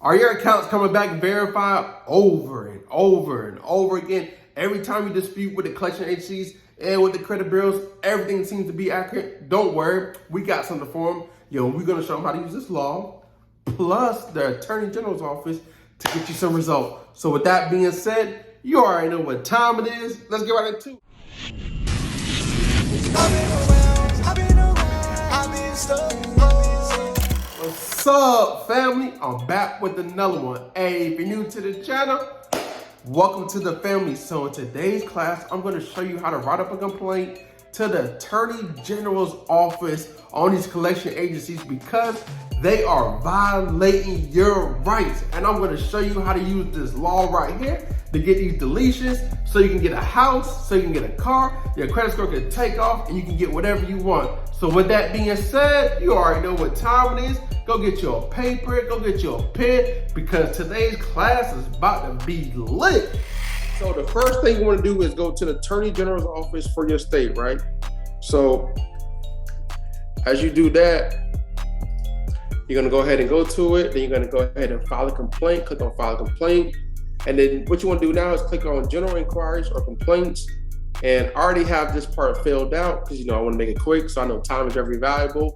Are your accounts coming back verified over and over and over again? Every time you dispute with the collection agencies and with the credit bureaus, everything seems to be accurate. Don't worry, we got something for them. We're gonna show them how to use this law, plus the Attorney General's office to get you some results. So with that being said, you already know what time it is. Let's get right into it. What's up, family? I'm back with another one. Hey, if you're new to the channel, welcome to the family. So in today's class, I'm going to show you how to write up a complaint to the Attorney General's office on these collection agencies because they are violating your rights. And I'm going to show you how to use this law right here to get these deletions so you can get a house, so you can get a car, your credit score can take off, and you can get whatever you want. So with that being said, you already know what time it is. Go get you a paper, go get you a pen, because today's class is about to be lit. So the first thing you want to do is go to the Attorney General's office for your state, right? So as you do that, you're going to go ahead and go to it. Then you're going to go ahead and file a complaint. Click on file a complaint. And then what you want to do now is click on general inquiries or complaints. And I already have this part filled out because, I want to make it quick. So I know time is very valuable.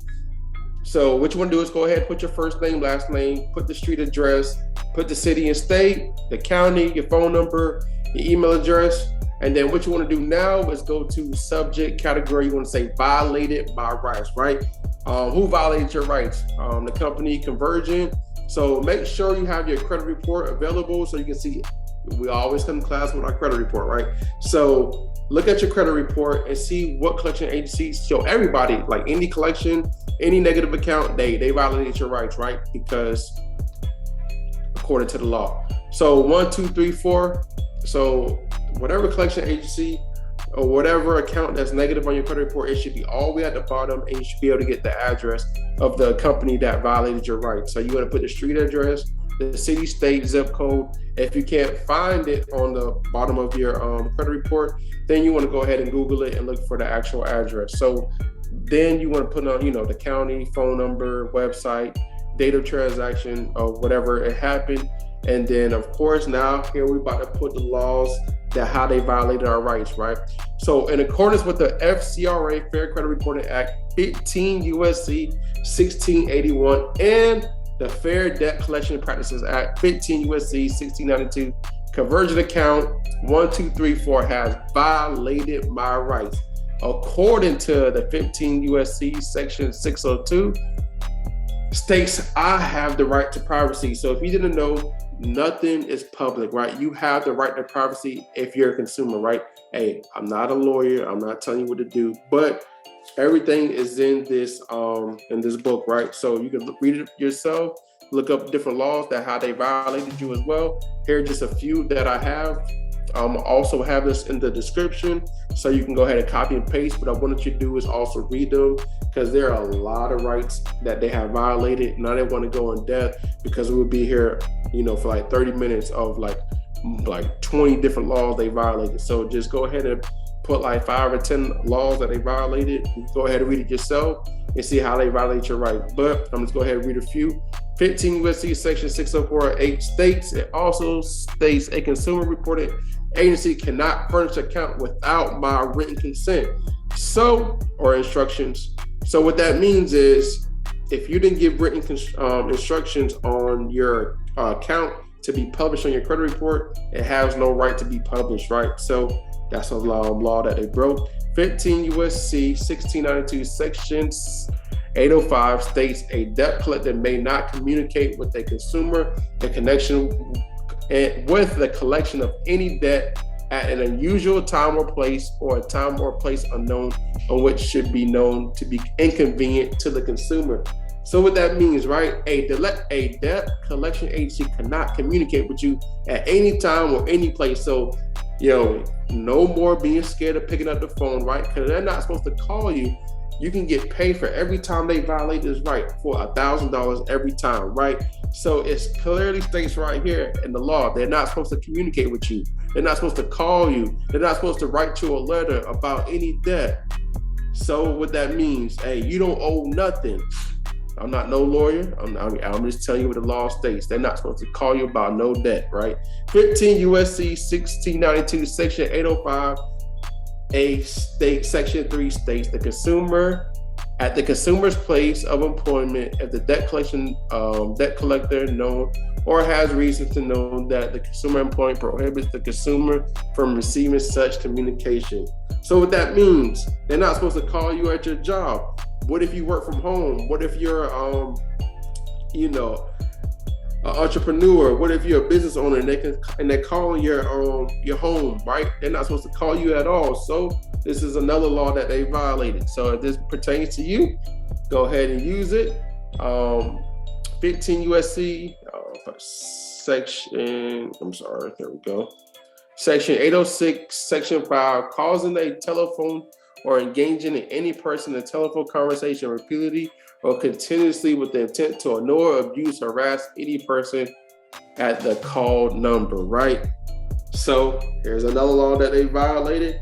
So what you want to do is go ahead, put your first name, last name, put the street address, put the city and state, the county, your phone number, your email address. And then what you want to do now is go to subject category. You want to say violated my rights, right? Who violated your rights? The company, Convergent. So make sure you have your credit report available so you can see. We always come to class with our credit report, right? So look at your credit report and see what collection agencies show everybody, like any collection, any negative account, they violated your rights, right? Because according to the law. So 1, 2, 3, 4. So whatever collection agency or whatever account that's negative on your credit report, it should be all the way at the bottom, and you should be able to get the address of the company that violated your rights. So you want to put the street address, the city, state, zip code. If you can't find it on the bottom of your credit report, then you want to go ahead and Google it and look for the actual address. So then you want to put on, the county, phone number, website, date of transaction, or whatever it happened. And then, of course, now here we're about to put the laws that how they violated our rights, right? So in accordance with the FCRA, Fair Credit Reporting Act, 15 U.S.C. 1681, and the Fair Debt Collection Practices Act, 15 U.S.C. 1692, Convergent account 1234 has violated my rights. According to the 15 U.S.C. section 602, states I have the right to privacy. So if you didn't know, nothing is public, right? You have the right to privacy if you're a consumer, right? Hey, I'm not a lawyer. I'm not telling you what to do, but everything is in this book, right? So you can read it yourself, look up different laws that how they violated you as well. Here are just a few that I have. Also have this in the description, so you can go ahead and copy and paste. What I wanted you to do is also read them, because there are a lot of rights that they have violated. And I didn't want to go in depth because we would be here, for like 30 minutes of like 20 different laws they violated. So just go ahead and put like 5 or 10 laws that they violated. You go ahead and read it yourself and see how they violate your right. But I'm just go ahead and read a few. 15 U.S.C. section 604 H states, it also states a consumer reporting agency cannot furnish an account without my written consent. Or instructions. So what that means is if you didn't give written instructions on your account to be published on your credit report, it has no right to be published, right? So that's a law that they broke. 15 U.S.C. 1692 section 805 states a debt collector may not communicate with a consumer in connection with the collection of any debt at an unusual time or place, or a time or place unknown, on which should be known to be inconvenient to the consumer. So what that means, right? A debt collection agency cannot communicate with you at any time or any place. So, no more being scared of picking up the phone, right? Because they're not supposed to call you. You can get paid for every time they violate this right for $1,000 every time, right? So it clearly states right here in the law, they're not supposed to communicate with you. They're not supposed to call you. They're not supposed to write you a letter about any debt. So what that means, hey, you don't owe nothing. I'm not no lawyer. I'm just telling you what the law states. They're not supposed to call you about no debt, right? 15 USC 1692, Section 805, A state, Section 3 states the consumer, at the consumer's place of employment, if the debt collector known or has reason to know that the consumer employment prohibits the consumer from receiving such communication. So what that means, they're not supposed to call you at your job. What if you work from home? What if you're, an entrepreneur? What if you're a business owner and they're calling your home, right? They're not supposed to call you at all. So this is another law that they violated. So if this pertains to you, go ahead and use it. 15 USC Section 806, Section 5, causing a telephone or engaging in any person in a telephone conversation repeatedly or continuously with the intent to annoy, abuse, harass any person at the called number, right? So here's another law that they violated.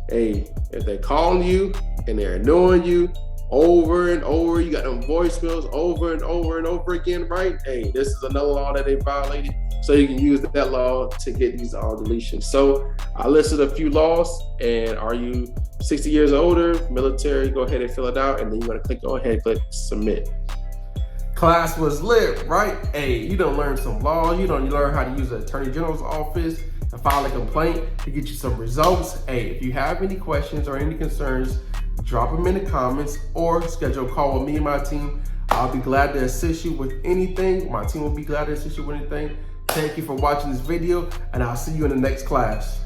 Hey, if they're calling you and they're annoying you over and over, you got them voicemails over and over and over again, right? Hey, this is another law that they violated. So you can use that law to get these deletions. So I listed a few laws, and are you 60 years or older, military, go ahead and fill it out, and then you want to click go ahead, click submit. Class was lit, right? Hey, you don't learn some laws, you learn how to use the Attorney General's office to file a complaint to get you some results. Hey, if you have any questions or any concerns, drop them in the comments or schedule a call with me and my team. I'll be glad to assist you with anything. My team will be glad to assist you with anything. Thank you for watching this video, and I'll see you in the next class.